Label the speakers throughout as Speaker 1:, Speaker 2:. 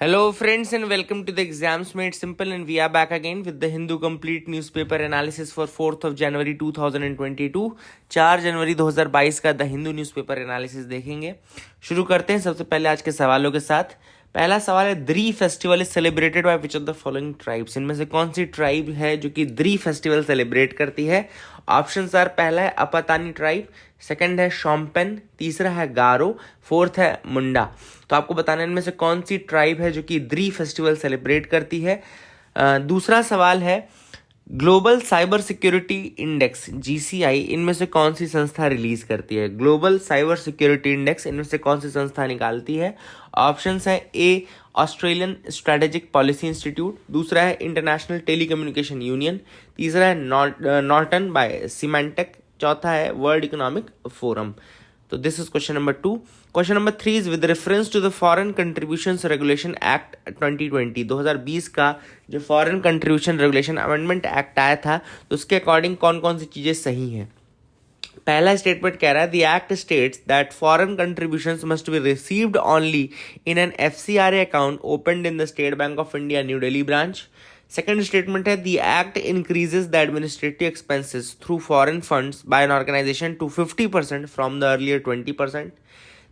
Speaker 1: Hello, friends, and welcome to the Exams Made Simple. And we are back again with the Hindu Complete Newspaper Analysis for 4th of January 2022. 4 जनवरी 2022 का the Hindu newspaper analysis देखेंगे। शुरू करते हैं सबसे पहले आज के सवालों के साथ। पहला सवाल है, द्री festival is celebrated by which of the following tribes. इनमें से कौन सी ट्राइब है जो कि द्री फेस्टिवल सेलिब्रेट करती है? ऑप्शंस आर, पहला है अपतानी ट्राइब, सेकंड है शोम्पेन, तीसरा है गारो, फोर्थ है मुंडा। तो आपको बताना है इनमें से कौन सी ट्राइब है जो कि द्री फेस्टिवल सेलिब्रेट करती है। दूसरा सवाल है, global cyber security index GCI इनमें से कौन सी संस्था रिलीज करती है? ग्लोबल साइबर सिक्योरिटी इंडेक्स इनमें से कौन सी संस्था निकालती है? ऑप्शंस है, ए ऑस्ट्रेलियन स्ट्रेटेजिक पॉलिसी इंस्टीट्यूट, दूसरा है इंटरनेशनल टेलीकम्युनिकेशन यूनियन, तीसरा है नॉर्टन बाय सिमेंटेक, चौथा है वर्ल्ड इकोनॉमिक फोरम। तो this is question number 2। Question number 3 is with reference to the foreign contributions regulation act 2020। 2020 का जो foreign contribution regulation amendment act आया था, तो उसके अकॉर्डिंग कौन कौन सी चीजें सही हैं? पहला स्टेटमेंट कह रहा है, the act states that foreign contributions must be received only in an FCRA account opened in the State Bank of India New Delhi branch. Second statement है, the act increases the administrative expenses through foreign funds by an organisation to 50% from the earlier 20%।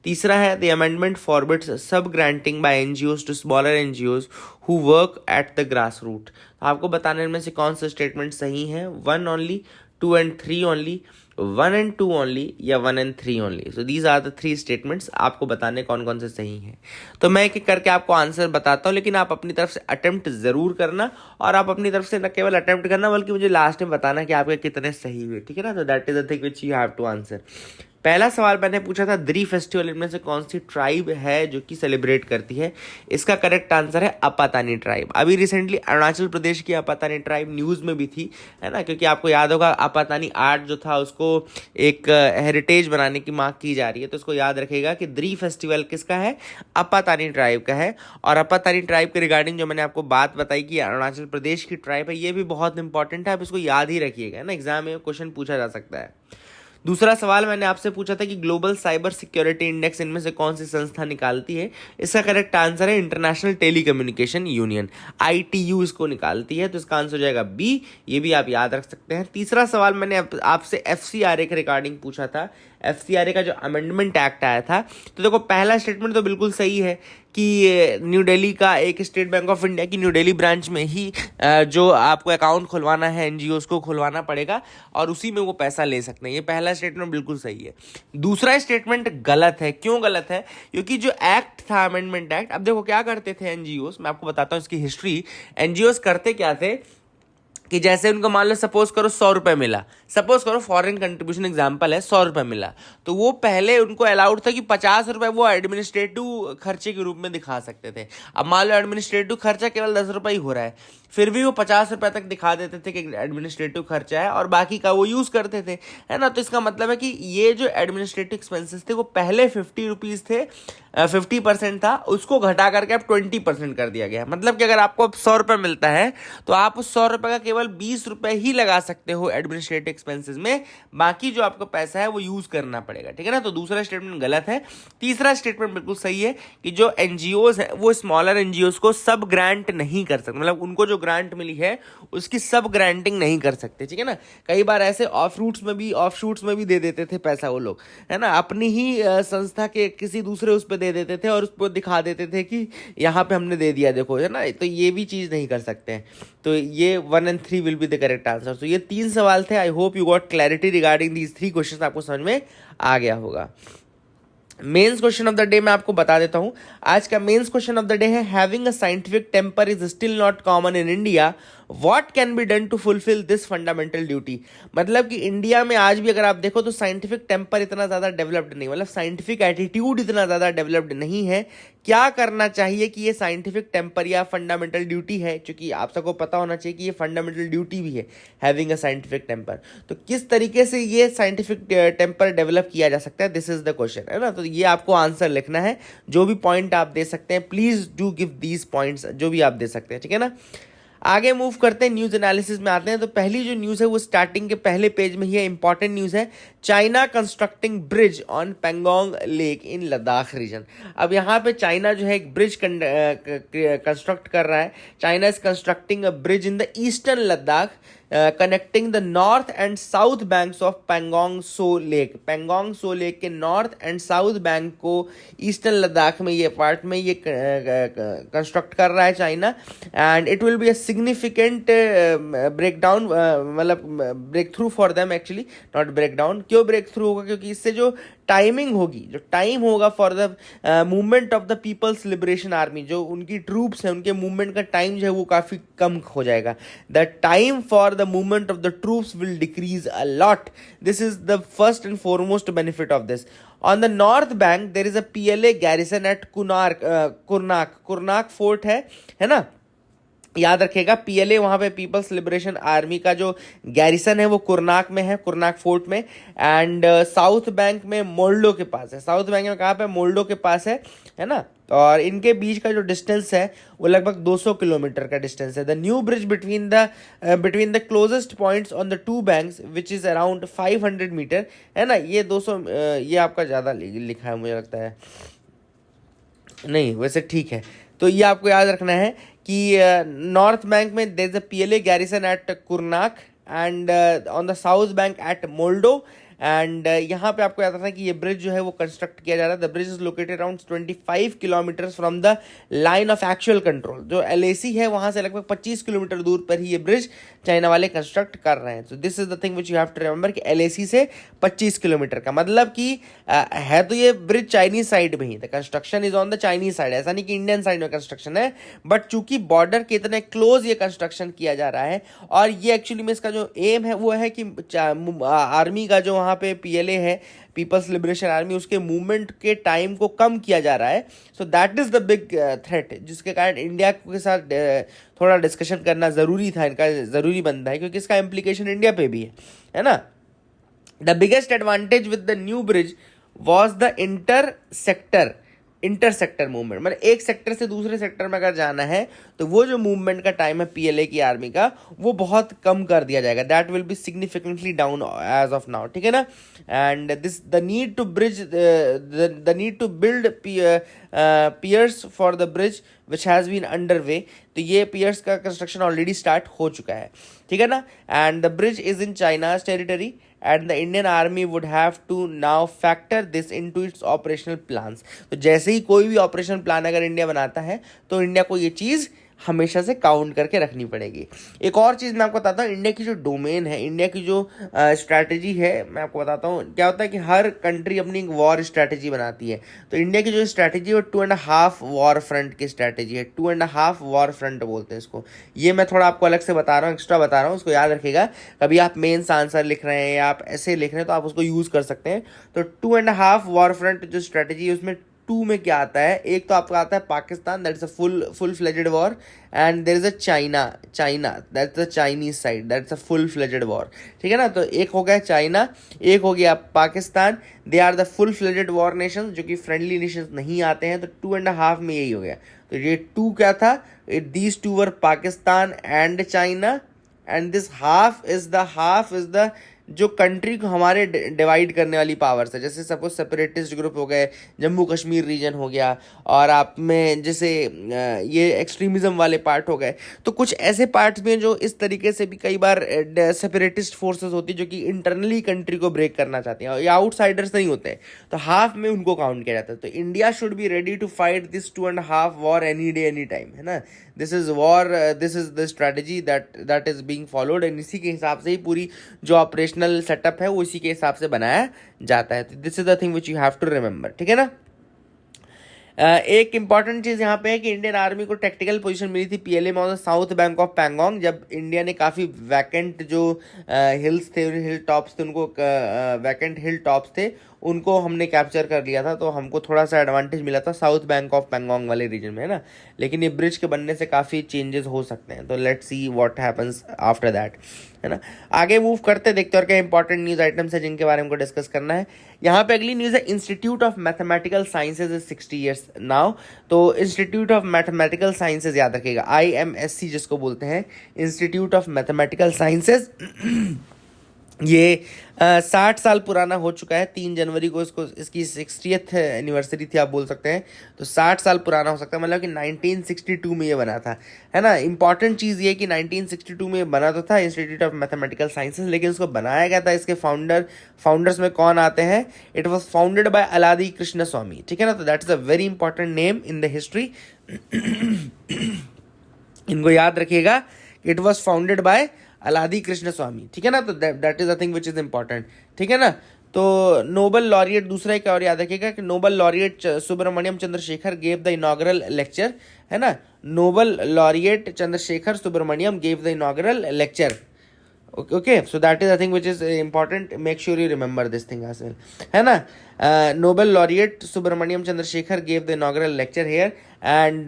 Speaker 1: तीसरा है, the amendment forbids sub granting by NGOs to smaller NGOs who work at the grass root. आपको बताने में से कौन सा statement सही है? 1 only, 2 and 3 only, 1 and 2 only, या 1 and 3 only. So these are the 3 statements. आपको बताने कौन कौन से सही हैं। तो मैं एक करके आपको आंसर बताता हूँ, लेकिन आप अपनी तरफ से अटेम्प्ट जरूर करना, और आप अपनी तरफ से न केवल अटेम्प्ट करना बल्कि मुझे लास्ट में बताना कि आपके कितने सही हुए, ठीक है ना? तो that is the thing which you have to answer. पहला सवाल मैंने पूछा था, द्री फेस्टिवल इनमें से कौन सी ट्राइब है जो कि सेलिब्रेट करती है? इसका करेक्ट आंसर है अपतानी ट्राइब। अभी रिसेंटली अरुणाचल प्रदेश की अपतानी ट्राइब न्यूज़ में भी थी, है ना? क्योंकि आपको याद होगा अपतानी आर्ट जो था उसको एक हेरिटेज बनाने की मांग की जा रही है, तो उसको याद रखेगा कि द्री फेस्टिवल किसका है? अपतानी ट्राइब का है। और अपतानी ट्राइब के रिगार्डिंग जो मैंने आपको बात बताई कि अरुणाचल प्रदेश की ट्राइब है, ये भी बहुत इंपॉर्टेंट है, आप इसको याद ही रखिएगा, है ना? एग्जाम में क्वेश्चन पूछा जा सकता है। दूसरा सवाल मैंने आपसे पूछा था कि ग्लोबल साइबर सिक्योरिटी इंडेक्स इनमें से कौन सी संस्था निकालती है? इसका करेक्ट आंसर है इंटरनेशनल टेलीकम्युनिकेशन यूनियन, ITU इसको निकालती है। तो इसका आंसर हो जाएगा B। ये भी आप याद रख सकते हैं। तीसरा सवाल मैंने आपसे FCRA के रिगार्डिंग पूछा था, FCRA का जो अमेंडमेंट एक्ट आया था। तो देखो, पहला स्टेटमेंट तो बिल्कुल सही है कि न्यू दिल्ली का एक स्टेट बैंक ऑफ इंडिया की न्यू दिल्ली ब्रांच में ही जो आपको अकाउंट खुलवाना है NGOs को खुलवाना पड़ेगा और उसी में वो पैसा ले सकते हैं। ये पहला स्टेटमेंट बिल्कुल सही है। दूसरा स्टेटमेंट गलत है। क्यों गलत है? क्योंकि जो एक्ट था, अमेंडमेंट एक्ट, अब देखो क्या करते थे NGOs, मैं आपको बताता हूँ इसकी हिस्ट्री। NGOs करते क्या थे कि जैसे उनको मान लो सपोज करो 100 रुपये मिला, सपोज करो फॉरेन कंट्रीब्यूशन एग्जांपल है, 100 रुपये मिला, तो वो पहले उनको अलाउड था कि 50 रुपये वो एडमिनिस्ट्रेटिव खर्चे के रूप में दिखा सकते थे। अब मान लो एडमिनिस्ट्रेटिव खर्चा केवल 10 रुपये ही हो रहा है, फिर भी वो 50 रुपये तक दिखा देते थे कि एडमिनिस्ट्रेटिव खर्चा है, और बाकी का वो यूज़ करते थे, है ना? तो इसका मतलब है कि ये जो एडमिनिस्ट्रेटिव एक्सपेंसेस थे वो पहले 50 रुपीज़ थे, 50% था, उसको घटा करके अब 20% कर दिया गया। मतलब कि अगर आपको अब 100 रुपये मिलता है तो आप उस 100 रुपये का केवल 20 रुपये ही लगा सकते हो एडमिनिस्ट्रेटिव एक्सपेंसेस में, बाकी जो आपको पैसा है वो यूज़ करना पड़ेगा, ठीक है ना? तो दूसरा स्टेटमेंट गलत है। तीसरा स्टेटमेंट बिल्कुल सही है कि जो NGOs हैं वो स्मॉलर NGOs को सब ग्रांट नहीं कर सकते, मतलब उनको जो ग्रांट मिली है उसकी सब ग्रांटिंग नहीं कर सकते, ठीक है ना? कई बार ऐसे ऑफ शूट्स में भी दे देते थे पैसा वो लोग, है ना? अपनी ही संस्था के किसी दूसरे उस पर दे देते थे और उस पर दिखा देते थे कि यहाँ पे हमने दे दिया, देखो, है ना? तो ये भी चीज़ नहीं कर सकते हैं। तो ये 1 and 3 will be the correct answer. तो ये 3 सवाल थे। I hope you got clarity regarding these 3 question. आपको समझ में आ गया होगा। Mains question of the day मैं आपको बता देता हूं। आज का mains question of the day है, having a scientific temper is still not common in India, what can be done to fulfil this fundamental duty. मतलब कि इंडिया में आज भी अगर आप देखो तो साइंटिफिक टेम्पर इतना ज़्यादा डेवलप्ड नहीं, मतलब साइंटिफिक एटीट्यूड इतना ज़्यादा डेवलप्ड नहीं है। क्या करना चाहिए कि ये साइंटिफिक टेम्पर या फंडामेंटल ड्यूटी है, क्योंकि आप सबको पता होना चाहिए कि ये फंडामेंटल ड्यूटी भी है, हैविंग अ साइंटिफिक टेम्पर। तो किस तरीके से ये साइंटिफिक टेम्पर डेवलप किया जा सकता है, दिस इज द क्वेश्चन, है ना? तो ये आपको आंसर लिखना है। जो भी पॉइंट आप दे सकते हैं, please do give these points, जो भी आप दे सकते हैं, ठीक है ना? आगे मूव करते हैं, न्यूज एनालिसिस में आते हैं। तो पहली जो न्यूज है वो स्टार्टिंग के पहले पेज में ही है, इंपॉर्टेंट न्यूज है। China constructing bridge on Pangong lake in Ladakh region. अब यहाँ पे चाइना जो है एक ब्रिज कंस्ट्रक्ट कर रहा है। China is constructing a bridge in the eastern Ladakh connecting the north and south banks of Pangong Tso lake. Pangong Tso lake के नॉर्थ एंड साउथ बैंक को ईस्टर्न लद्दाख में ये पार्ट में ये कंस्ट्रक्ट कर रहा है China. And it will be a significant break down, मतलब break through for them, actually not break down. क्यों ब्रेक थ्रू होगा? क्योंकि इससे जो टाइमिंग होगी, जो टाइम होगा for the movement of the people's liberation army, जो उनकी ट्रूप्स हैं उनके मूवमेंट का टाइम जो है वो काफ़ी कम हो जाएगा। The time for the movement of the troops will decrease a lot. This is the first and foremost benefit of this. On the north bank there is a PLA garrison at Khurnak fort है ना, याद रखिएगा। PLA वहां पे peoples liberation army का जो garrison है वो कुरनाक में है, कुरनाक फोर्ट में। एंड साउथ बैंक में मोल्डो के पास है। साउथ बैंक में कहाँ पे? मोल्डो के पास है ना। और इनके बीच का जो डिस्टेंस है वो लगभग 200 किलोमीटर का डिस्टेंस है। The new bridge between the closest points on the two banks which is around 500 metre, है ना। ये 200, ये आपका ज़्यादा लिखा है मुझे लगता है, नहीं वैसे ठीक है। तो ये आपको याद रखना है कि नॉर्थ बैंक में there is a PLA garrison at Khurnak and on the south bank at Moldo. And यहाँ पे आपको याद रखना है कि ये ब्रिज जो है वो कंस्ट्रक्ट किया जा रहा है। The bridge is located around 25 kilometre from the line of actual control. जो एलएसी है वहां से लगभग 25 किलोमीटर दूर पर ही ये ब्रिज चाइना वाले कंस्ट्रक्ट कर रहे हैं। तो this is the thing which you have to remember कि एलएसी से 25 किलोमीटर का मतलब कि है तो ये ब्रिज चाइनीज साइड में ही, the construction is on the Chinese side. ऐसा नहीं कि इंडियन साइड में कंस्ट्रक्शन है, बट चूंकि बॉर्डर के इतने क्लोज ये कंस्ट्रक्शन किया जा रहा है, और ये एक्चुअली में इसका जो एम है वो है कि आर्मी का जो वहाँ पे पीएलए है, पीपल्स लिबरेशन आर्मी, उसके मूवमेंट के टाइम को कम किया जा रहा है। So that is the big threat, जिसके कारण इंडिया के साथ थोड़ा डिस्कशन करना जरूरी था, इनका जरूरी बनता है, क्योंकि इसका इम्प्लीकेशन इंडिया पे भी है ना। The biggest advantage with the new bridge was the intersector movement. मतलब एक सेक्टर से दूसरे सेक्टर में अगर जाना है तो वो जो मूवमेंट का टाइम है पीएलए की आर्मी का, वो बहुत कम कर दिया जाएगा। That will be significantly down as of now, ठीक है ना। And this the need to build piers for the bridge which has been under way. तो ये पियर्स का कंस्ट्रक्शन ऑलरेडी स्टार्ट हो चुका है, ठीक है ना। And the bridge is in China's territory and the Indian Army would have to now factor this into its operational plans। तो जैसे ही कोई भी ऑपरेशन प्लान अगर इंडिया बनाता है तो इंडिया को ये चीज़ हमेशा से काउंट करके रखनी पड़ेगी। एक और चीज़ मैं आपको बताता हूँ, इंडिया की जो डोमेन है, इंडिया की जो स्ट्रैटेजी है, मैं आपको बताता हूँ क्या होता है कि हर कंट्री अपनी एक वॉर स्ट्रैटेजी बनाती है। तो इंडिया की जो स्ट्रैटेजी है वो 2.5 वॉर फ्रंट की स्ट्रैटेजी है। 2.5 वॉर फ्रंट बोलते हैं इसको। ये मैं थोड़ा आपको अलग से बता रहा हूँ, एक्स्ट्रा बता रहा हूँ, उसको याद रखिएगा। कभी आप मेंस आंसर लिख रहे हैं या आप ऐसे लिख रहे हैं तो आप उसको यूज़ कर सकते हैं। तो 2.5 वॉर फ्रंट जो स्ट्रैटेजी है उसमें 2 में क्या आता है? एक तो आपका आता है Pakistan, that is a full fledged war, and there is a China that's the Chinese side, that's a full fledged war, ठीक है ना। तो एक हो गया चाइना, एक हो गया Pakistan, they are the full fledged war nation, जो कि फ्रेंडली नेशन नहीं आते हैं। तो 2.5 में यही हो गया। तो ये 2 क्या था? These 2 were Pakistan and China, and this half is the जो कंट्री को हमारे डिवाइड करने वाली पावर्स है। जैसे सपोज सेपरेटिस्ट ग्रुप हो गए, जम्मू कश्मीर रीजन हो गया, और आप में जैसे ये एक्सट्रीमिज्म वाले पार्ट हो गए। तो कुछ ऐसे पार्ट्स में जो इस तरीके से भी कई बार सेपरेटिस्ट फोर्सेस होती है जो कि इंटरनली कंट्री को ब्रेक करना चाहती हैं, या आउटसाइडर्स नहीं होते हैं, तो हाफ में उनको काउंट किया जाता है। तो India should be ready to fight this 2.5 war any day any time, है ना। This is war, this is the strategy that is being followed, and इसी के हिसाब से ही पूरी जो ऑपरेशनल सेटअप है वो इसी के हिसाब से बनाया जाता है। This is the thing which you have to remember, ठीक है ना। एक इंपॉर्टेंट चीज़ यहाँ पे है कि इंडियन आर्मी को टेक्टिकल पोजीशन मिली थी पीएलए में on the south bank of Pangong, जब इंडिया ने काफ़ी वैकेंट जो हिल्स थे, हिल टॉप्स थे, उनको वैकेंट हिल टॉप्स थे उनको हमने कैप्चर कर लिया था, तो हमको थोड़ा सा एडवांटेज मिला था साउथ बैंक ऑफ पैंगोंग वाले रीजन में, है ना। लेकिन ये ब्रिज के बनने से काफ़ी चेंजेस हो सकते हैं, तो let's see what happens after that, है ना। आगे मूव करते देखते और क्या इंपॉर्टेंट न्यूज़ आइटम्स है जिनके बारे में हमको डिस्कस करना है। यहाँ पे अगली न्यूज़ है, institute of mathematical sciences is 60 years now. तो इंस्टीट्यूट ऑफ मैथमेटिकल साइंसेज याद रखिएगा, IMSC जिसको बोलते हैं, इंस्टीट्यूट ऑफ मैथमेटिकल साइंसेज। ये 60 साल पुराना हो चुका है। 3 जनवरी को इसकी 60th एनिवर्सरी थी आप बोल सकते हैं, तो 60 साल पुराना हो सकता है, मतलब कि 1962 में ये बना था, है ना। इंपॉर्टेंट चीज़ ये कि 1962 में बना तो था इंस्टीट्यूट ऑफ मैथमेटिकल साइंसेज, लेकिन उसको बनाया गया था, इसके फाउंडर्स में कौन आते हैं, it was founded by अलादी Krishna स्वामी, ठीक है ना। तो that is a very important name in the history. इनको याद रखिएगा, it was founded by अलादी Krishna स्वामी, ठीक है ना। तो that is a thing which is important, ठीक है ना। तो नोबल लॉरिएट, दूसरा एक और याद रखिएगा कि Nobel laureate Subrahmanyan Chandrasekhar gave the inaugural lecture, है ना। Nobel laureate Chandrasekhar Subrahmanyan gave the inaugural lecture, okay, so that is a thing which is important, make sure you remember this thing as well, है ना। Nobel laureate Subramaniam Chandrasekhar gave the inaugural lecture here and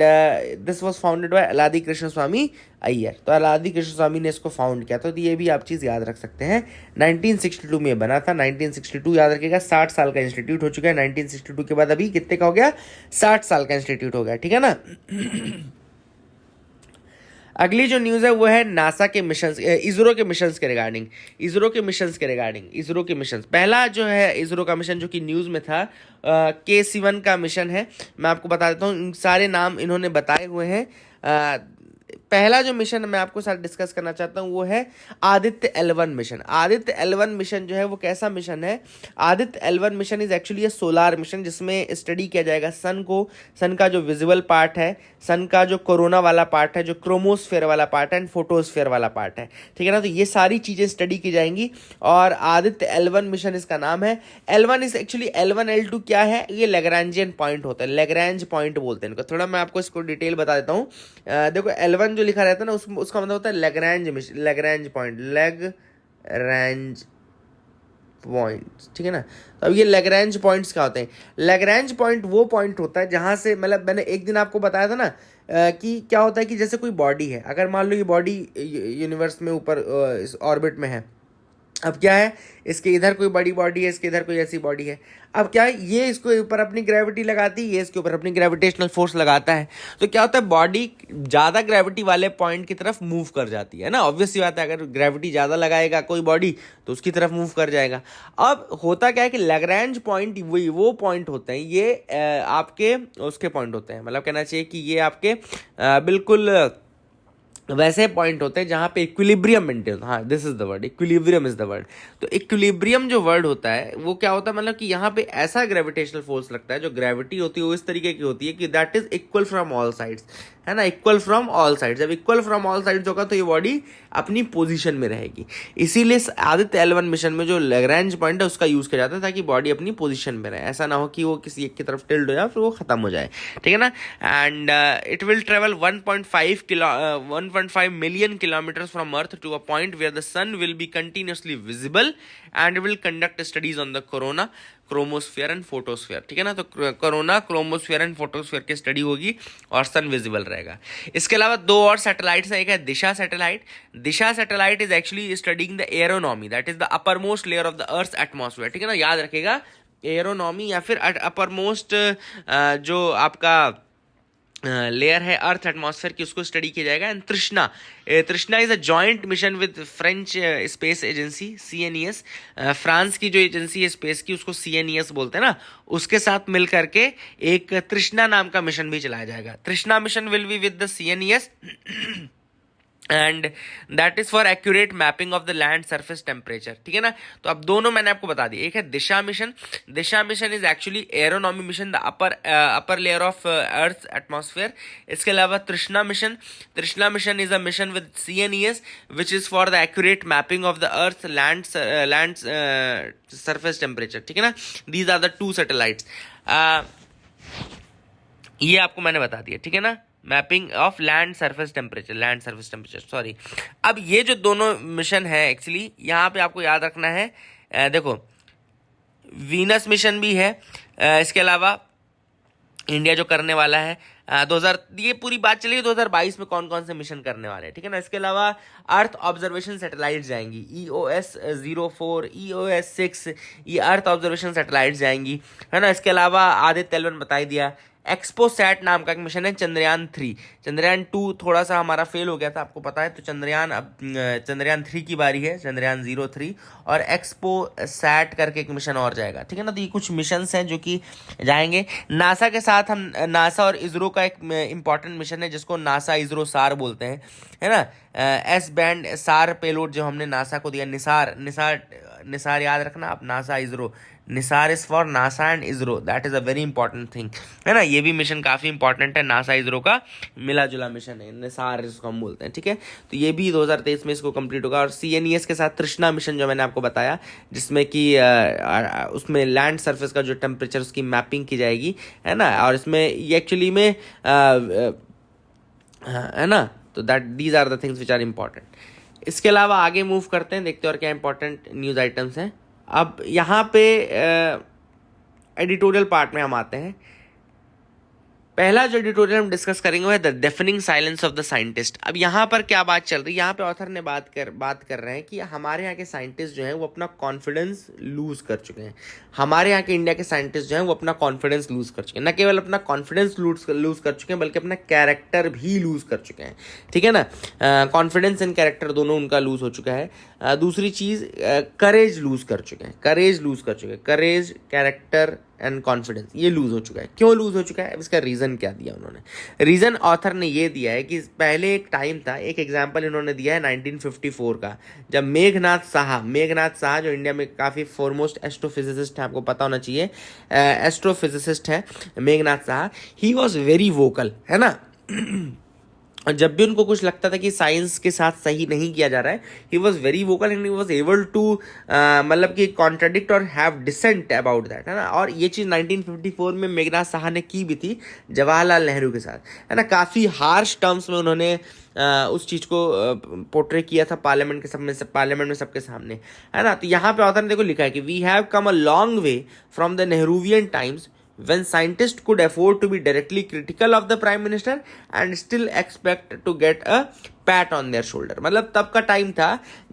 Speaker 1: this was founded by अलादी Krishna स्वामी अय्यर। तो अलादी कृष्ण स्वामी ने इसको found किया, तो ये भी आप चीज़ याद रख सकते हैं। 1962 में बना था, 1962 याद रखिएगा। 60 साल का इंस्टीट्यूट हो चुका है। 1962 के बाद अभी कितने का हो गया, 60 साल का इंस्टीट्यूट हो गया, ठीक है ना। अगली जो न्यूज़ है वो है नासा के मिशन, इसरो के मिशंस के रिगार्डिंग। इसरो के मिशन, पहला जो है इसरो का मिशन जो कि न्यूज़ में था, KC-1 का मिशन है। मैं आपको बता देता हूँ, सारे नाम इन्होंने बताए हुए हैं। पहला जो मिशन मैं आपको साथ डिस्कस करना चाहता हूँ वो है Aditya L1 mission. Aditya L1 mission जो है वो कैसा मिशन है, Aditya L1 mission is actually a solar mission, जिसमें स्टडी किया जाएगा सन का जो विजुअल पार्ट है, सन का जो कोरोना वाला पार्ट है, जो क्रोमोस्फेयर वाला पार्ट है एंड फोटोस्फेयर वाला पार्ट है, ठीक है ना। तो ये सारी चीज़ें स्टडी की जाएंगी और आदित्य L1 मिशन इसका नाम है। L1 is actually L1 L2 क्या है, ये लैग्रैंजियन पॉइंट होता है, लैग्रैंज पॉइंट बोलते हैं इनको। थोड़ा मैं आपको इसको डिटेल बता देता हूँ। देखो L1 जो लिखा रहता है ना, उसका मतलब होता है लैग्रैंज पॉइंट, ठीक है ना। तो अब ये लैग्रैंज पॉइंट्स क्या होते हैं, लैग्रैंज पॉइंट वो पॉइंट होता है जहां से, मतलब मैंने एक दिन आपको बताया था ना कि क्या होता है कि जैसे कोई बॉडी है, अगर मान लो ये बॉडी यूनिवर्स में ऊपर इस ऑर्बिट में है, अब क्या है, इसके इधर कोई बड़ी बॉडी है, इसके इधर कोई ऐसी बॉडी है। अब क्या है, ये इसको ऊपर अपनी ग्रेविटी लगाती है, ये इसके ऊपर अपनी ग्रेविटेशनल फोर्स लगाता है। तो क्या होता है, बॉडी ज़्यादा ग्रेविटी वाले पॉइंट की तरफ मूव कर जाती है ना। ऑब्वियस सी बात है, अगर ग्रेविटी ज़्यादा लगाएगा कोई बॉडी तो उसकी तरफ मूव कर जाएगा। अब होता क्या है कि लैग्रैंज पॉइंट वो पॉइंट होते हैं, ये आपके उसके पॉइंट होते हैं, मतलब कहना चाहिए कि ये आपके बिल्कुल वैसे पॉइंट होते हैं जहाँ पे इक्विलिब्रियम मेंटेन, हाँ this is the word, equilibrium is the word. तो इक्विलिब्रियम जो वर्ड होता है वो क्या होता है, मतलब कि यहाँ पे ऐसा ग्रेविटेशनल फोर्स लगता है, जो ग्रेविटी होती है वो इस तरीके की होती है कि that is equal from all sides, है ना, इक्वल फ्रॉम ऑल साइड्स। जब इक्वल फ्रॉम ऑल साइड्स होगा तो ये बॉडी अपनी पोजीशन में रहेगी। इसीलिए आदित्य L1 मिशन में जो लैग्रैंज पॉइंट है उसका यूज किया जाता है ताकि बॉडी अपनी पोजीशन में रहे, ऐसा ना हो कि वो किसी एक की तरफ टिल्ट हो जाए फिर वो खत्म हो जाए, ठीक है ना। And it will travel 1.5 million kilometres from earth to a point where the sun will be continuously visible and will conduct studies on the corona, chromosphere and photosphere, ठीक है ना। तो कोरोना, क्रोमोस्फेयर एंड फोटोस्फेयर की study होगी और सन visible रहेगा। इसके अलावा 2 और सैटेलाइट्स हैं, एक है Disha satellite. Disha satellite is actually studying the aeronomy, that is the upper most layer of the earth atmosphere, ठीक है ना। याद रखेगा, एरोनॉमी या फिर अपर मोस्ट जो आपका लेयर है अर्थ एटमॉस्फेयर की, उसको स्टडी किया जाएगा। एंड तृष्णा is a joint mission with French space agency CNES, France की जो एजेंसी है स्पेस की उसको CNES बोलते हैं ना, उसके साथ मिल करके एक तृष्णा नाम का मिशन भी चलाया जाएगा। तृष्णा mission will be with the CNES and that is for accurate mapping of the land surface temperature, ठीक है ना। तो अब दोनों मैंने आपको बता दिया, एक है Disha mission is actually aeronomy mission, the upper layer of earth atmosphere. इसके अलावा Trishna mission is a mission with CNES which is for the accurate mapping of the earth land surface temperature, ठीक है ना। दीज आर द 2 सैटेलाइट्स, ये आपको मैंने बता दिया, ठीक है ना। Mapping of land surface temperature sorry. अब ये जो दोनों मिशन है एक्चुअली यहाँ पे आपको याद रखना है, देखो वीनस मिशन भी है। इसके अलावा इंडिया जो करने वाला है 2000, ये पूरी बात चलेगी 2022 में कौन कौन से मिशन करने वाले हैं, ठीक है ना। इसके अलावा अर्थ ऑब्जर्वेशन सैटेलाइट जाएंगी, EOS-04, EOS-6, ये अर्थ ऑब्जर्वेशन सैटेलाइट जाएंगी, है ना। इसके अलावा आदित्य एल 1 बता ही दिया। एक्सपोसैट नाम का एक मिशन है, चंद्रयान 3। चंद्रयान 2 थोड़ा सा हमारा फेल हो गया था, आपको पता है, तो चंद्रयान 3 की बारी है, चंद्रयान 03 और एक्सपोसैट करके एक मिशन और जाएगा, ठीक है ना। तो ये कुछ मिशंस हैं जो कि जाएंगे। नासा के साथ हम नासा और इसरो का एक इंपॉर्टेंट मिशन है जिसको नासा इसरो सार बोलते हैं, है ना। एस बैंड सार पेलोड जो हमने नासा को दिया, निसार याद रखना आप, NASA ISRO, Nisar is for NASA and ISRO, that is a very important thing, है ना। ये भी मिशन काफी इंपॉर्टेंट है, नासा इसरो का मिला जुला मिशन है, निसार इसको हम बोलते हैं, ठीक है। तो ये भी 2023 में इसको कंप्लीट होगा। और CNES के साथ तृष्णा मिशन जो मैंने आपको बताया, जिसमें कि उसमें लैंड सरफेस का जो टेम्परेचर उसकी मैपिंग की जाएगी, है ना। और इसमें ये एक्चुअली में है ना, तो that these are the things which are important. इसके अलावा आगे मूव करते हैं, देखते हैं और क्या इंपॉर्टेंट न्यूज़ आइटम्स हैं। अब यहाँ पे एडिटोरियल पार्ट में हम आते हैं। पहला जो एडिटोरियल हम डिस्कस करेंगे वो है the deafening silence of the scientist. अब यहाँ पर क्या बात चल रही है, यहाँ पे ऑथर ने बात कर रहे हैं कि हमारे यहाँ के साइंटिस्ट जो हैं वो अपना कॉन्फिडेंस लूज कर चुके हैं। हमारे यहाँ के इंडिया के साइंटिस्ट जो हैं वो अपना कॉन्फिडेंस लूज कर चुके हैं, न केवल अपना कॉन्फिडेंस लूज कर चुके हैं बल्कि अपना कैरेक्टर भी लूज कर चुके हैं, ठीक है ना। कॉन्फिडेंस एंड कैरेक्टर दोनों उनका लूज हो चुका है। दूसरी चीज़ करेज लूज कर चुके हैं, करेज, कैरेक्टर एंड कॉन्फिडेंस ये लूज हो चुका है। क्यों लूज हो चुका है, इसका रीज़न क्या दिया उन्होंने। रीज़न ऑथर ने ये दिया है कि पहले एक टाइम था, एक एग्जांपल इन्होंने दिया है 1954 का, जब मेघनाथ साहा जो इंडिया में काफ़ी फोरमोस्ट एस्ट्रोफिजिसिस्ट है, आपको पता होना चाहिए, एस्ट्रोफिजिसिस्ट है मेघनाथ साहा, ही वॉज वेरी वोकल, है ना। और जब भी उनको कुछ लगता था कि साइंस के साथ सही नहीं किया जा रहा है, he was very vocal and he was able to मतलब कि कॉन्ट्राडिक्ट और हैव डिसेंट अबाउट दैट, है ना। और ये चीज़ 1954 में मेघनाथ साहा ने की भी थी जवाहरलाल नेहरू के साथ, है ना। काफ़ी हार्श टर्म्स में उन्होंने उस चीज़ को पोर्ट्रे किया था पार्लियामेंट में सबके सामने, है ना। तो यहाँ पे ऑथर ने देखो लिखा है कि we have come a long way from the Nehruvian times when scientists could afford to be directly critical of the prime minister and still expect to get a pat on their shoulder। मतलब तब का time था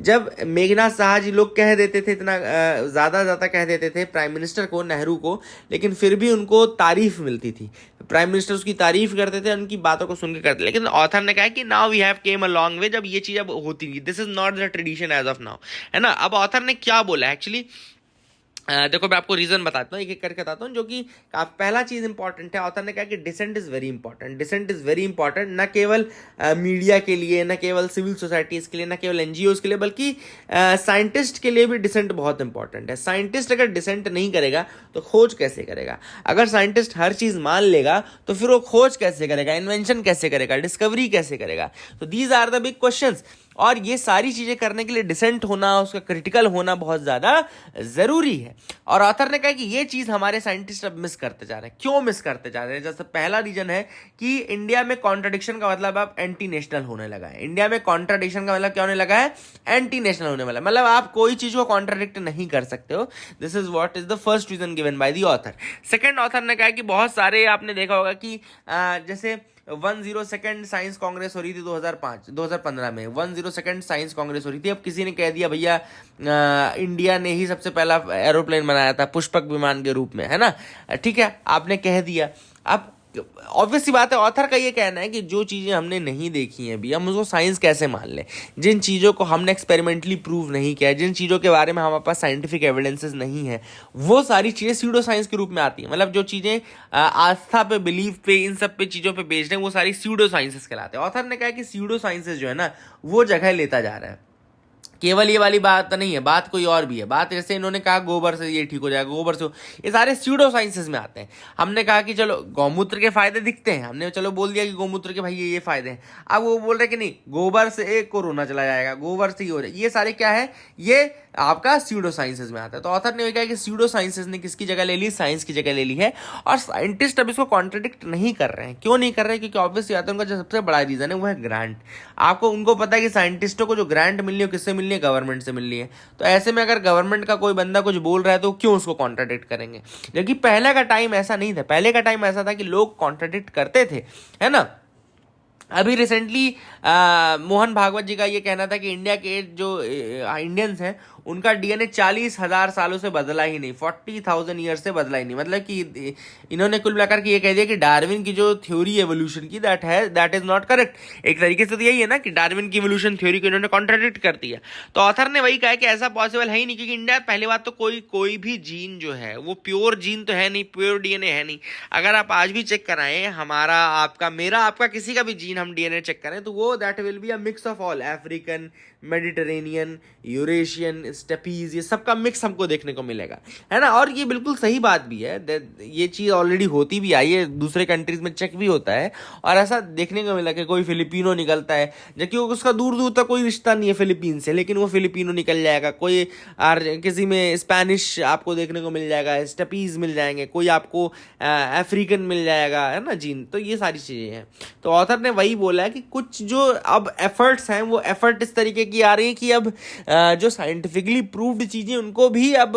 Speaker 1: जब मेघनाथ साहा जी लोग कह देते थे, इतना ज़्यादा कह देते थे प्राइम मिनिस्टर को, नेहरू को, लेकिन फिर भी उनको तारीफ मिलती थी, प्राइम मिनिस्टर उसकी तारीफ करते थे, उनकी बातों को सुन के करते। लेकिन ऑथर ने कहा कि now we have came a long way, जब ये चीज़ अब होती नहीं, this is not the tradition as of now, है ना। अब ऑथर ने क्या बोला एक्चुअली, देखो मैं आपको रीजन बताता हूँ, एक एक करके बताता हूँ, जो कि पहला चीज इंपॉर्टेंट है। ऑथर ने कहा कि डिसेंट इज वेरी इंपॉर्टेंट, न केवल मीडिया के लिए, न केवल सिविल सोसाइटीज के लिए, न केवल NGOs के लिए, बल्कि साइंटिस्ट के लिए भी डिसेंट बहुत इंपॉर्टेंट है। साइंटिस्ट अगर डिसेंट नहीं करेगा तो खोज कैसे करेगा। अगर साइंटिस्ट हर चीज मान लेगा तो फिर वो खोज कैसे करेगा, इन्वेंशन कैसे करेगा, डिस्कवरी कैसे करेगा। तो these are the big questions, और ये सारी चीजें करने के लिए डिसेंट होना, उसका क्रिटिकल होना बहुत ज्यादा जरूरी है। और ऑथर ने कहा कि ये चीज हमारे साइंटिस्ट अब मिस करते जा रहे हैं। क्यों मिस करते जा रहे हैं? जैसे पहला रीजन है कि इंडिया में कॉन्ट्राडिक्शन का मतलब अब एंटी नेशनल होने लगा है। इंडिया में कॉन्ट्राडिक्शन का मतलब क्या होने लगा है? एंटी नेशनल होने वाला, मतलब आप कोई चीज को कॉन्ट्राडिक्ट नहीं कर सकते हो। This is what is the first reason given by the author. Second, author ने कहा कि बहुत सारे आपने देखा होगा कि जैसे 102nd साइंस कांग्रेस हो रही थी 2015 में 102nd साइंस कांग्रेस हो रही थी। अब किसी ने कह दिया भैया इंडिया ने ही सबसे पहला एरोप्लेन बनाया था पुष्पक विमान के रूप में, है ना। ठीक है, आपने कह दिया। अब ऑब्वियस सी बात है, ऑथर का ये कहना है कि जो चीज़ें हमने नहीं देखी हैं भी, हम उसको साइंस कैसे मान लें। जिन चीज़ों को हमने एक्सपेरिमेंटली प्रूव नहीं किया है, जिन चीज़ों के बारे में हमारे पास साइंटिफिक एविडेंसेस नहीं है, वो सारी चीज़ें स्यूडो साइंस के रूप में आती हैं। मतलब जो चीज़ें आस्था पे, बिलीफ पे, इन सब पे चीज़ों पे बेस्ड हैं, वो सारी स्यूडो साइंसेस कहलाते हैं। ऑथर ने कहा कि स्यूडो साइंसेस जो है ना, वो जगह लेता जा रहा है। केवल ये वाली बात नहीं है, बात कोई और भी है। बात जैसे इन्होंने कहा गोबर से ये ठीक हो जाएगा, गोबर से, ये सारे स्यूडो साइंसेस में आते हैं। हमने कहा कि चलो गौमूत्र के फायदे दिखते हैं, हमने चलो बोल दिया कि गौमूत्र के भाई ये फायदे हैं। अब वो बोल रहे कि नहीं, गोबर से कोरोना चला जाएगा, गोबर से ही हो जाएगा। ये सारे क्या है? ये आपका स्यूडो साइंसेस में आता है। तो ऑथर ने कहा कि स्यूडो साइंसेस ने किसकी जगह ले ली? साइंस की जगह ले ली है। और साइंटिस्ट अब इसको कॉन्ट्रडिक्ट नहीं कर रहे हैं। क्यों नहीं कर रहे हैं? क्योंकि ऑब्वियसली आता है उनका जो सबसे बड़ा रीजन है वो है ग्रांट। आपको उनको पता है कि साइंटिस्टों को जो ग्रांट मिलनी हो, किससे मिलनी मिलनी है, गवर्नमेंट से मिलनी है। तो ऐसे में अगर गवर्नमेंट का कोई बंदा कुछ बोल रहा है तो क्यों उसको कॉन्ट्राडिक्ट करेंगे? जबकि पहले का टाइम ऐसा नहीं था, पहले का टाइम ऐसा था कि लोग कॉन्ट्राडिक्ट करते थे, है ना। अभी रिसेंटली मोहन भागवत जी का ये कहना था कि इंडिया के जो इंडियंस हैं उनका डीएनए 40,000 सालों से बदला ही नहीं, 40,000 ईयर से बदला ही नहीं। मतलब कि इन्होंने कुल मिलाकर के ये कह दिया कि डार्विन की जो थ्योरी एवोल्यूशन की दैट इज नॉट करेक्ट। एक तरीके से तो यही है ना कि डार्विन की एवोल्यूशन थ्योरी को इन्होंने कॉन्ट्राडिक्ट कर दिया। तो ऑथर ने वही कहा कि ऐसा पॉसिबल है ही नहीं, क्योंकि इंडिया पहली बात तो कोई भी जीन जो है वो प्योर जीन तो है नहीं, प्योर डीएनए है नहीं। अगर आप आज भी चेक कराएं, हमारा, आपका, मेरा, आपका, किसी का भी जीन हम डीएनए चेक करें तो वो that will be a mix of all, African, Mediterranean, Eurasian, steppes, ये सबका मिक्स हमको देखने को मिलेगा, है ना। और ये बिल्कुल सही बात भी है, ये चीज़ ऑलरेडी होती भी आई है, दूसरे कंट्रीज में चेक भी होता है। और ऐसा देखने को मिला कि कोई फिलिपिनो निकलता है, जबकि उसका दूर दूर तक कोई रिश्ता नहीं है फिलीपीन से, लेकिन वो फिलिपिनो निकल जाएगा। कोई किसी में स्पेनिश आपको देखने को मिल जाएगा, स्टेपीज मिल जाएंगे, कोई आपको अफ्रीकन मिल जाएगा, है ना जीन। तो ये सारी चीज़ें हैं। तो ऑथर ने वही बोला है कि कुछ जो अब एफर्ट्स हैं वो एफर्ट इस तरीके की आ रही है कि अब जो साइंटिफिकली प्रूव्ड चीज़ें उनको भी अब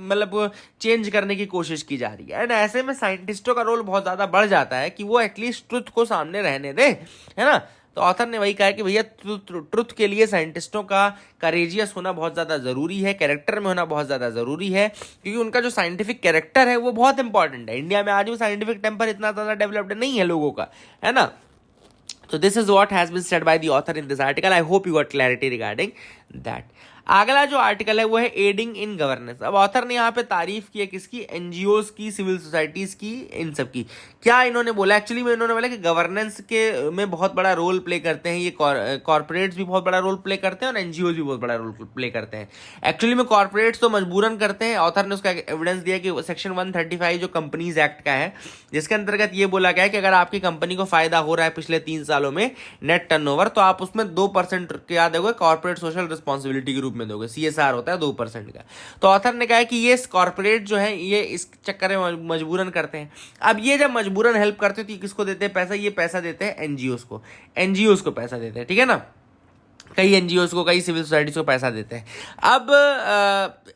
Speaker 1: मतलब चेंज करने की कोशिश की जा रही है। एंड ऐसे में साइंटिस्टों का रोल बहुत ज़्यादा बढ़ जाता है कि वो एटलीस्ट ट्रुथ को सामने रहने दे, है ना। तो ऑथर ने वही कहा कि भैया ट्रुथ के लिए साइंटिस्टों का करेजियस होना बहुत ज़्यादा ज़रूरी है, कैरेक्टर में होना बहुत ज़्यादा ज़रूरी है, क्योंकि उनका जो साइंटिफिक कैरेक्टर है वो बहुत इंपॉर्टेंट है। इंडिया में आज भी साइंटिफिक टेम्पर इतना ज़्यादा डेवलप्ड नहीं है लोगों का, है ना। So this is what has been said by the author in this article. I hope you got clarity regarding that. अगला जो आर्टिकल है वो है एडिंग इन गवर्नेंस। अब ऑथर ने यहाँ पे तारीफ की है किसकी? एनजीओज की, सिविल सोसाइटीज की, इन सब की। क्या इन्होंने बोला? एक्चुअली में इन्होंने बोला कि गवर्नेंस के में बहुत बड़ा रोल प्ले करते हैं ये कॉर्पोरेट्स भी बहुत बड़ा रोल प्ले करते हैं और एनजीओज भी बहुत बड़ा रोल प्ले करते हैं। एक्चुअली में कॉर्पोरेट्स तो मजबूरन करते हैं। ऑथर ने उसका एविडेंस दिया कि सेक्शन 135 जो कंपनीज एक्ट का है, जिसके अंतर्गत ये बोला गया है कि अगर आपकी कंपनी को फायदा हो रहा है पिछले 3 सालों में नेट टर्नओवर, तो आप उसमें 2% क्या दोगे? कॉर्पोरेट सोशल रिस्पॉन्सिबिलिटी के रूप में दोगे। सीएसआर होता है 2% का। तो ऑथर ने कहा है कि ये कॉर्पोरेट जो है ये इस चक्कर में मजबूरन करते हैं। अब ये जब मजबूरन हेल्प करते हो तो किसको देते हैं पैसा? ये पैसा देते हैं एनजीओज को पैसा देते हैं, ठीक है ना। कई एनजीओज को, कई सिविल सोसाइटीज को पैसा देते हैं। अब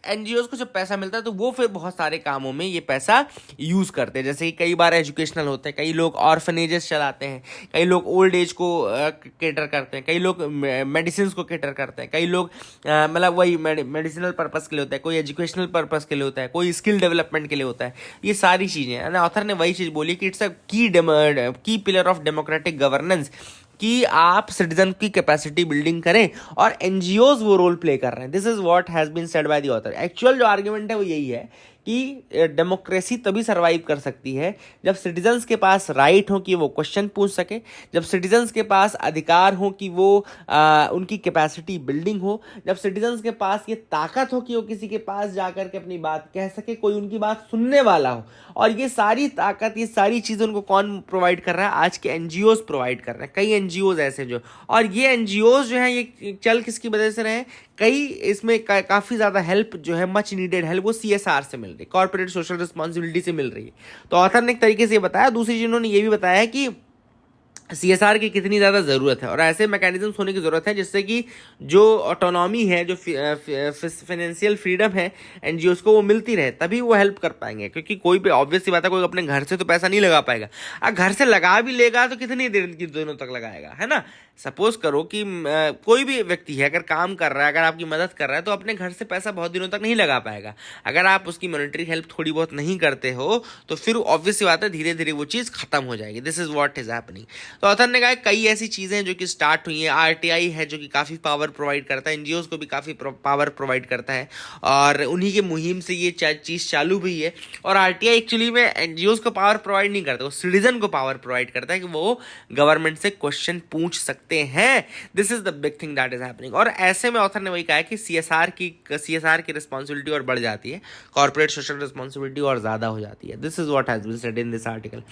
Speaker 1: एनजीओज को जब पैसा मिलता है तो वो फिर बहुत सारे कामों में ये पैसा यूज़ करते हैं। जैसे कि कई बार एजुकेशनल होते हैं, कई लोग ऑर्फनेजेस चलाते हैं, कई लोग ओल्ड एज को केटर करते हैं, कई लोग मेडिसिन को केटर करते हैं, कई लोग मतलब वही मेडिसिनल पर्पस के लिए होता है, कोई एजुकेशनल पर्पस के लिए होता है, कोई स्किल डेवलपमेंट के लिए होता है। ये सारी चीज़ें ऑथर ने वही चीज़ बोली कि इट्स अ की पिलर ऑफ डेमोक्रेटिक गवर्नेंस कि आप सिटीजन की कैपेसिटी बिल्डिंग करें, और एनजीओज वो रोल प्ले कर रहे हैं। This is what has been said by the author. Actual जो आर्ग्यूमेंट है वो यही है कि डेमोक्रेसी तभी सर्वाइव कर सकती है जब सिटीजन्स के पास राइट हो कि वो क्वेश्चन पूछ सके, जब सिटीजन्स के पास अधिकार हो कि वो उनकी कैपेसिटी बिल्डिंग हो, जब सिटीजन्स के पास ये ताकत हो कि वो किसी के पास जाकर के अपनी बात कह सके, कोई उनकी बात सुनने वाला हो। और ये सारी ताकत, ये सारी चीज़ें उनको कौन प्रोवाइड कर रहा है? आज के एनजीओज प्रोवाइड कर रहे हैं। कई एनजीओज ऐसे जो, और ये एनजीओज जो हैं ये चल किसकी वजह से रहे हैं? कई इसमें काफ़ी ज़्यादा हेल्प जो है, मच नीडेड हेल्प, वो सीएसआर से मिल रही है, कॉर्पोरेट सोशल रिस्पॉन्सिबिलिटी से मिल रही है। तो ऑथर ने एक तरीके से ये बताया। दूसरी चीज़ उन्होंने ये भी बताया कि सीएसआर की कितनी ज़्यादा ज़रूरत है और ऐसे मैकेनिज्म्स होने की ज़रूरत है जिससे कि जो ऑटोनॉमी है, जो फाइनेंशियल फ्रीडम है एनजीओज को, वो मिलती रहे, तभी वो हेल्प कर पाएंगे। क्योंकि कोई भी ऑब्वियस सी बात है, कोई अपने घर से तो पैसा नहीं लगा पाएगा। अगर घर से लगा भी लेगा तो कितनी देर की दिनों तक लगाएगा, है ना। सपोज करो कि कोई भी व्यक्ति है, अगर काम कर रहा है, अगर आपकी मदद कर रहा है, तो अपने घर से पैसा बहुत दिनों तक नहीं लगा पाएगा। अगर आप उसकी मॉनेटरी हेल्प थोड़ी बहुत नहीं करते हो तो फिर ऑब्वियस सी बात है धीरे धीरे वो चीज़ खत्म हो जाएगी। This is what is happening. तो ऑथर ने कहा कई ऐसी चीज़ें हैं जो कि स्टार्ट हुई हैं। आरटीआई है जो कि काफ़ी पावर प्रोवाइड करता है, एनजीओज को भी काफ़ी पावर प्रोवाइड करता है, और उन्हीं के मुहिम से ये चीज़ चालू भी है। और आरटीआई एक्चुअली में एनजीओज को पावर प्रोवाइड नहीं करता, वो सिटीजन को पावर प्रोवाइड करता है कि वो गवर्नमेंट से क्वेश्चन पूछ सकते हैं। This is the big thing that is happening. और ऐसे में ऑथर ने वही कहा है कि सीएसआर की रिस्पॉन्सिबिलिटी और बढ़ जाती है, कॉर्पोरेट सोशल रिस्पॉन्सिबिलिटी और ज़्यादा हो जाती है। This is what has been said in this article.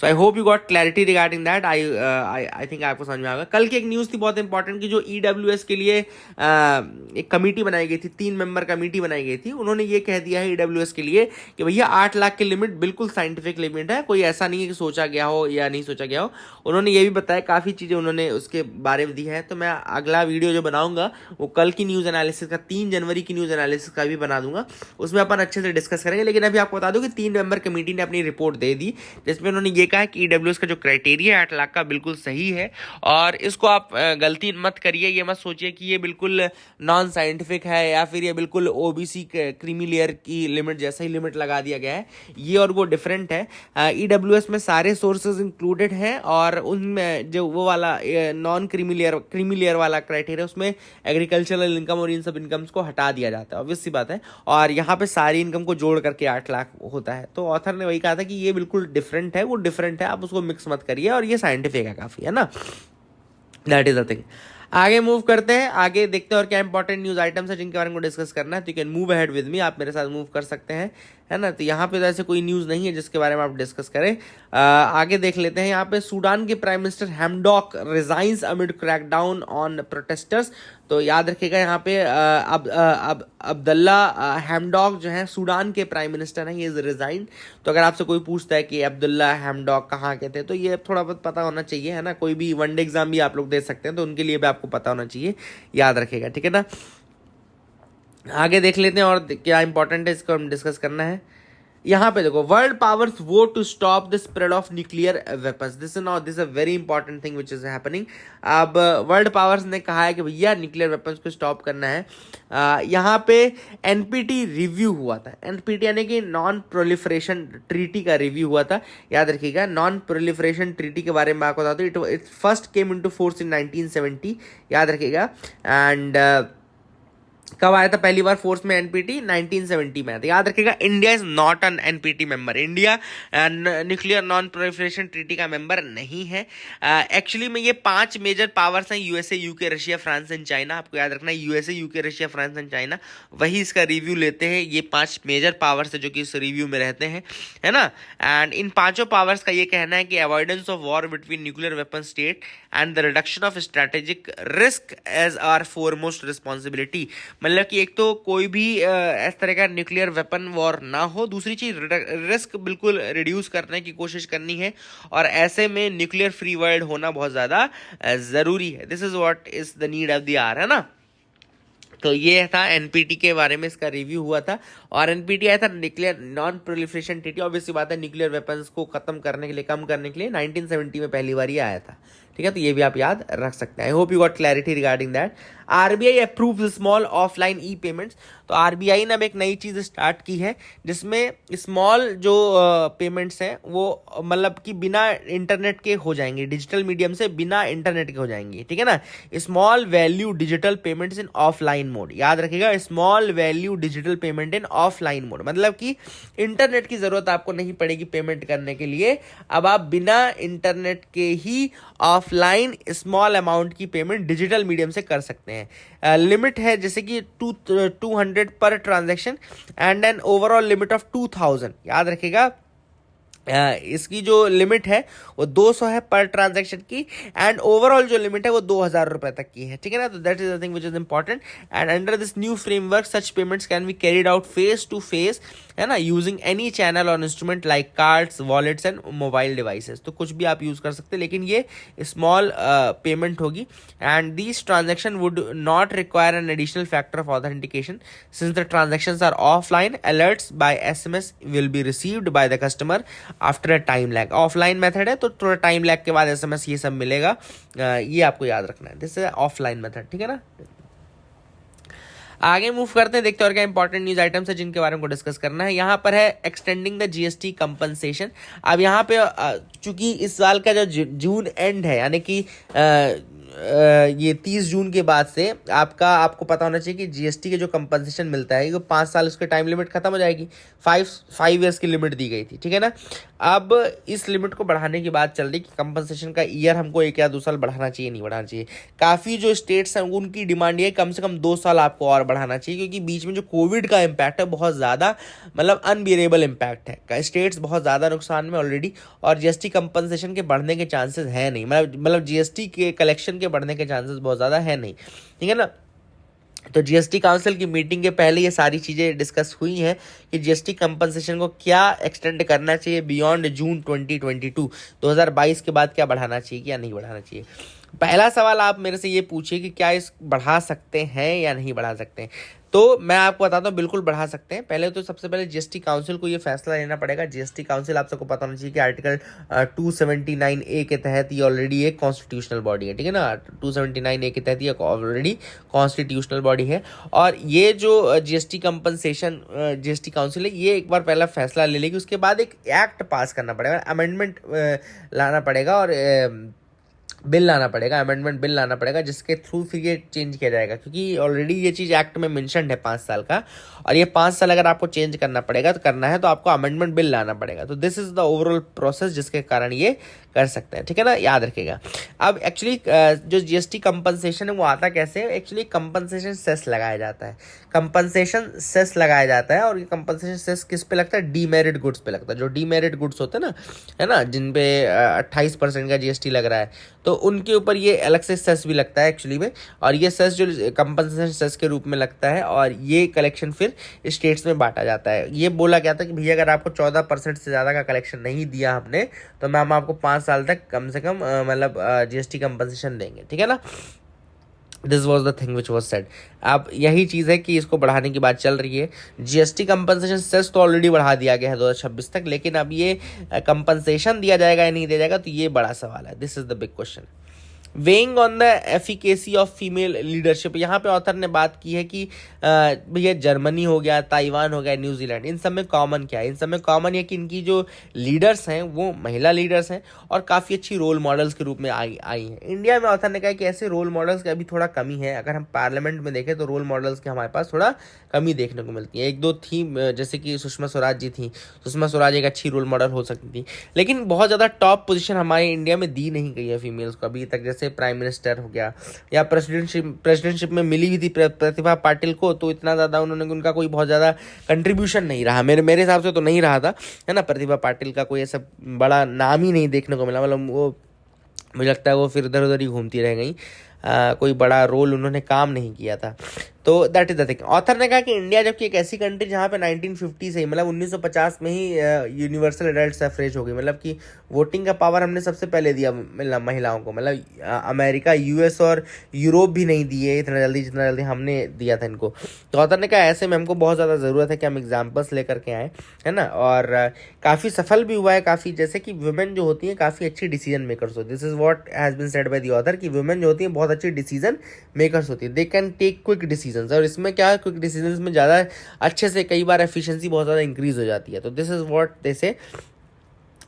Speaker 1: So I hope you got clarity regarding that. I think आपको समझ में आएगा। कल की एक न्यूज़ थी बहुत इंपॉर्टेंट कि जो EWS के लिए एक कमेटी बनाई गई थी, 3 मेंबर कमेटी बनाई गई थी, उन्होंने ये कह दिया है EWS के लिए कि भैया 8 लाख की लिमिट बिल्कुल साइंटिफिक लिमिट है, कोई ऐसा नहीं है कि सोचा गया हो या नहीं सोचा गया हो। उन्होंने ये भी बताया, काफ़ी चीज़ें उन्होंने उसके बारे में दी है। तो मैं अगला वीडियो जो बनाऊंगा वो कल की न्यूज़ एनालिसिस का, 3 जनवरी की न्यूज़ एनालिसिस का भी बना दूंगा, उसमें अपन अच्छे से डिस्कस करेंगे। लेकिन अभी आपको बता दूं कि 3 मेंबर कमेटी ने अपनी रिपोर्ट दे दी, जिसमें उन्होंने ये कहा कि EWS का जो क्राइटेरिया 8 लाख का बिल्कुल सही है, और इसको आप गलती मत करिए, ये मत सोचिए कि ये बिल्कुल नॉन साइंटिफिक है या फिर ये बिल्कुल OBC क्रीमी लेयर की लिमिट जैसा ही लिमिट लगा दिया गया है। ये और वो डिफरेंट है। EWS में सारे सोर्सेज इंक्लूडेड हैं, और उनमें जो वो वाला नॉन क्रीमी लेयर वाला क्राइटेरिया, उसमें एग्रीकल्चरल इनकम और इन सब इनकम्स को हटा दिया जाता है, ऑब्वियस सी बात है। और यहाँ पे सारी इनकम को जोड़ करके 8 लाख होता है। तो ऑथर ने वही कहा था कि ये बिल्कुल डिफरेंट है, वो डिफरेंट है, आप उसको मिक्स मत करिए, और ये साइंटिफिक है काफ़ी, है ना। That is the thing. आगे मूव करते हैं, आगे देखते हैं और क्या इंपॉर्टेंट न्यूज़ आइटम्स है जिनके बारे में डिस्कस करना है। तो you can move ahead with me, आप मेरे साथ मूव कर सकते हैं, है ना। तो यहाँ पे तो ऐसे कोई न्यूज़ नहीं है जिसके बारे में आप डिस्कस करें। आगे देख लेते हैं। यहाँ पे सूडान के prime minister Hamdok resigns amid crackdown on protesters. तो याद रखिएगा, यहाँ पे अब्दुल्ला हैमडॉक जो है सूडान के प्राइम मिनिस्टर हैं, ये इज रिजाइन। तो अगर आपसे कोई पूछता है कि अब्दुल्ला हैमडॉक कहाँ के थे, तो ये थोड़ा बहुत पता होना चाहिए, है ना। कोई भी वनडे एग्जाम भी आप लोग दे सकते हैं, तो उनके लिए भी आपको पता होना चाहिए, याद रखिएगा, ठीक है ना। आगे देख लेते हैं और क्या इंपॉर्टेंट है, इसको हम डिस्कस करना है। यहाँ पे देखो, world powers vote to stop the spread of nuclear weapons. This is a very important thing which is happening. अब वर्ल्ड पावर्स ने कहा है कि भैया न्यूक्लियर वेपन्स को स्टॉप करना है। यहाँ पे NPT रिव्यू हुआ था। NPT यानी कि नॉन प्रोलिफरेशन ट्रीटी का रिव्यू हुआ था, याद रखिएगा। नॉन प्रोलिफरेशन ट्रीटी के बारे में आपको बता दूं, it first came into force in 1970, याद रखिएगा। एंड कब आया था पहली बार फोर्स में NPT? 1970 में आया था, याद रखिएगा। India is not an NPT member. India nuclear non proliferation treaty का मेंबर नहीं है। एक्चुअली में ये 5 मेजर पावर्स हैं, USA, UK, Russia, France and China. आपको याद रखना है, USA, UK, Russia, France and China वही इसका रिव्यू लेते हैं। ये 5 मेजर पावर्स है जो कि इस रिव्यू में रहते हैं, है ना। एंड इन 5 पावर्स का ये कहना है कि avoidance of war between nuclear weapon state and the reduction of strategic risk as are foremost responsibility. मतलब कि एक तो कोई भी इस तरह का न्यूक्लियर वेपन वॉर ना हो, दूसरी चीज रिस्क बिल्कुल रिड्यूस करने की कोशिश करनी है, और ऐसे में न्यूक्लियर फ्री वर्ल्ड होना बहुत ज़्यादा ज़रूरी है। This is what is the need of the hour, है ना। तो ये था NPT के बारे में, इसका रिव्यू हुआ था। और NPT आया था nuclear non proliferation treaty, obviously बात है न्यूक्लियर वेपन्स को खत्म करने के लिए, कम करने के लिए 1970 में पहली बार ये आया था, ठीक है। तो ये भी आप याद रख सकते हैं। आई hope you got clarity regarding that. RBI approve small offline E payments. तो RBI ने अब एक नई चीज़ स्टार्ट की है, जिसमें स्मॉल जो पेमेंट्स हैं वो मतलब कि बिना इंटरनेट के हो जाएंगे, डिजिटल मीडियम से बिना इंटरनेट के हो जाएंगे, ठीक है ना। Small value digital payments in offline mode, याद रखिएगा। Small value digital payment in offline mode, मतलब कि इंटरनेट की जरूरत आपको नहीं पड़ेगी पेमेंट करने के लिए। अब आप बिना इंटरनेट के ही ऑफलाइन स्मॉल अमाउंट की पेमेंट डिजिटल मीडियम से कर सकते हैं। लिमिट है जैसे कि 200 पर transaction and an overall limit of 2000, याद रखिएगा। इसकी जो लिमिट है वो 200 है पर ट्रांजैक्शन की, एंड ओवरऑल जो लिमिट है वो 2000 रुपए तक की है, ठीक है ना। तो that is the thing which is important. And under this new framework such payments can be carried out face to face, है ना, यूजिंग एनी चैनल और instrument like cards, wallets and mobile devices. तो कुछ भी आप use कर सकते हैं, लेकिन ये स्मॉल पेमेंट होगी। And these transaction would not require an additional factor of authentication since the transactions are offline. Alerts by SMS will be received by the customer after a time lag. Offline method है तो थोड़ा time lag के बाद SMS ये सब मिलेगा, ये आपको याद रखना है। दिस इज ऑफलाइन मेथड, ठीक है ना। आगे मूव करते हैं, देखते हैं और क्या इंपॉर्टेंट न्यूज आइटम्स है जिनके बारे में डिस्कस करना है। यहाँ पर है एक्सटेंडिंग द GST कंपनसेशन। अब यहाँ पे चूंकि इस साल का जो जून एंड है, यानी कि ये 30 जून के बाद से आपको पता होना चाहिए कि जीएसटी के जो कंपनसेशन मिलता है, ये 5 साल उसके टाइम लिमिट खत्म हो जाएगी। 5 ईयर्स की लिमिट दी गई थी, ठीक है ना। अब इस लिमिट को बढ़ाने की बात चल रही कि कंपनसेशन का ईयर हमको 1 या 2 साल बढ़ाना चाहिए, नहीं बढ़ाना चाहिए। काफ़ी जो स्टेट्स हैं उनकी डिमांड ये कम से कम 2 साल आपको और बढ़ाना चाहिए, क्योंकि बीच में जो कोविड का इम्पैक्ट है बहुत ज़्यादा, मतलब अनबियरेबल इम्पैक्ट है। स्टेट्स बहुत ज़्यादा नुकसान में ऑलरेडी, और जीएसटी कंपनसेशन के बढ़ने के चांसेस है नहीं, मतलब जीएसटी के कलेक्शन के बढ़ने के चांसेस बहुत ज़्यादा है नहीं, ठीक है ना। तो जीएसटी काउंसिल की मीटिंग के पहले ये सारी चीज़ें डिस्कस हुई हैं कि जीएसटी कंपनसेशन को क्या एक्सटेंड करना चाहिए बियॉन्ड जून 2022, 2022 के बाद क्या बढ़ाना चाहिए, क्या नहीं बढ़ाना चाहिए। पहला सवाल आप मेरे से ये पूछिए कि क्या इस बढ़ा सकते हैं या नहीं बढ़ा सकते हैं। तो मैं आपको बताता हूँ, बिल्कुल बढ़ा सकते हैं। पहले तो सबसे पहले जीएसटी काउंसिल को ये फैसला लेना पड़ेगा। जीएसटी काउंसिल आप सबको पता होना चाहिए कि आर्टिकल 279A के तहत ये ऑलरेडी एक कॉन्स्टिट्यूशनल बॉडी है, ठीक है ना। 279A के तहत ये ऑलरेडी कॉन्स्टिट्यूशनल बॉडी है। और ये जो जीएसटी कंपनसेशन जीएसटी काउंसिल है, ये एक बार पहला फैसला ले लेगी, उसके बाद एक एक्ट पास करना पड़ेगा, अमेंडमेंट लाना पड़ेगा, और बिल लाना पड़ेगा, अमेंडमेंट बिल लाना पड़ेगा, जिसके थ्रू फिर ये चेंज किया जाएगा, क्योंकि ऑलरेडी ये चीज़ एक्ट में मेंशन्ड है 5 साल का, और ये 5 साल अगर आपको चेंज करना पड़ेगा तो करना है तो आपको अमेंडमेंट बिल लाना पड़ेगा। तो this is the overall process जिसके कारण ये कर सकते हैं, ठीक है ना, याद रखिएगा। अब एक्चुअली जो जीएसटी कंपनसेशन है वो आता कैसे है। एक्चुअली कंपनसेशन सेस लगाया जाता है, कंपनसेशन सेस लगाया जाता है, और ये कंपनसेशन सेस किस पे लगता है, डीमेरिट गुड्स पे लगता है। जो डीमेरिट गुड्स होते हैं ना, है ना, जिन पे 28% का जीएसटी लग रहा है, तो उनके ऊपर ये अलग से सेस भी लगता है एक्चुअली में। और ये सेस जो कंपनसेशन सेस के रूप में लगता है, और ये कलेक्शन फिर स्टेट्स में बांटा जाता है। ये बोला गया था कि भैया अगर आपको 14% से ज़्यादा का कलेक्शन नहीं दिया हमने, तो मैम आपको 5 साल तक कम से कम मतलब जीएसटी कंपनसेशन देंगे, ठीक है ना। This was the thing which was said. अब यही चीज़ है कि इसको बढ़ाने की बात चल रही है। जीएसटी कंपनसेशन सेस तो ऑलरेडी बढ़ा दिया गया है 2026 तक, लेकिन अब ये कंपनसेशन दिया जाएगा या नहीं दिया जाएगा, तो ये बड़ा सवाल है। This is the big question. Weighing on the efficacy of female leadership, यहाँ पे ऑथर ने बात की है कि भैया जर्मनी हो गया, ताइवान हो गया, न्यूजीलैंड, इन सब में कॉमन क्या है। इन सब में कॉमन है कि इनकी जो लीडर्स हैं वो महिला लीडर्स हैं, और काफ़ी अच्छी रोल मॉडल्स के रूप में आई हैं। इंडिया में ऑथर ने कहा कि ऐसे रोल मॉडल्स की अभी थोड़ा कमी है। अगर हम पार्लियामेंट में देखें तो रोल मॉडल्स की हमारे पास थोड़ा कमी देखने को मिलती है। एक दो थी, जैसे कि सुषमा स्वराज जी थी, सुषमा स्वराज एक अच्छी रोल मॉडल हो सकती थी, लेकिन बहुत ज़्यादा टॉप पोजीशन हमारे इंडिया में दी नहीं गई है फीमेल्स को अभी तक। जैसे प्राइम मिनिस्टर हो गया, या प्रेसिडेंटशिप में मिली भी थी प्रतिभा पाटिल को, तो इतना ज़्यादा उनका कोई बहुत ज़्यादा कंट्रीब्यूशन नहीं रहा, मेरे हिसाब से तो नहीं रहा था, है ना। प्रतिभा पाटिल का कोई ऐसा बड़ा नाम ही नहीं देखने को मिला, मतलब वो मुझे लगता है वो फिर इधर उधर ही घूमती रह गई, कोई बड़ा रोल उन्होंने काम नहीं किया था। तो that is the thing. Author ने कहा कि इंडिया जबकि एक ऐसी कंट्री जहाँ पे 1950 से ही, मतलब 1950 में ही यूनिवर्सल एडल्ट सफरेज हो गई, मतलब कि वोटिंग का पावर हमने सबसे पहले दिया महिलाओं को, मतलब अमेरिका, यूएस और यूरोप भी नहीं दिए इतना जल्दी जितना जल्दी हमने दिया था इनको। तो ऑथर ने कहा ऐसे में हमको बहुत ज़्यादा ज़रूरत है कि हम एग्जाम्पल्स लेकर के आएँ, है ना। और काफ़ी सफल भी हुआ है काफ़ी, जैसे कि वुमेन जो होती हैं काफ़ी अच्छी डिसीजन मेकर्स होती है। This is what has been said by the author कि वुमेन जो होती हैं बहुत अच्छी डिसीजन मेकर्स होती है, they can take quick decision. और इसमें क्या है, क्विक डिसीजंस में ज़्यादा अच्छे से कई बार एफिशिएंसी बहुत ज़्यादा इंक्रीज हो जाती है। तो दिस इज़ व्हाट दे से।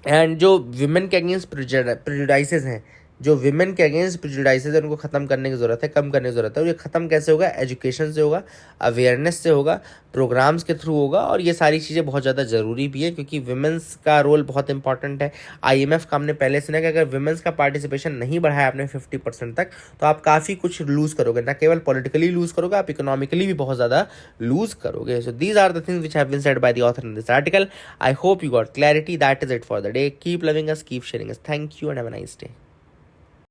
Speaker 1: एंड जो विमेन के अगेंस्ट प्रेजुडाइसेस हैं, जो विमेन के अगेंस्ट प्रेजुडाइसेस है, उनको ख़त्म करने की ज़रूरत है, कम करने की ज़रूरत है। और ये ख़त्म कैसे होगा, एजुकेशन से होगा, अवेयरनेस से होगा, प्रोग्राम्स के थ्रू होगा, और ये सारी चीज़ें बहुत ज़्यादा ज़रूरी भी है, क्योंकि विमेंस का रोल बहुत इंपॉर्टेंट है। IMF का हमने पहले सुना कि अगर विमेंस का पार्टिसिपेशन नहीं बढ़ाया आपने 50% तक, तो आप काफ़ी कुछ लूज़ करोगे, ना केवल पॉलिटिकली लूज़ करोगे, आप इकोनॉमिकली भी बहुत ज़्यादा लूज़ करोगे। So these are the things which have been said by the author in this article. I hope you got clarity. That is it for the day. Keep loving us, keep sharing us. Thank you and have a nice day.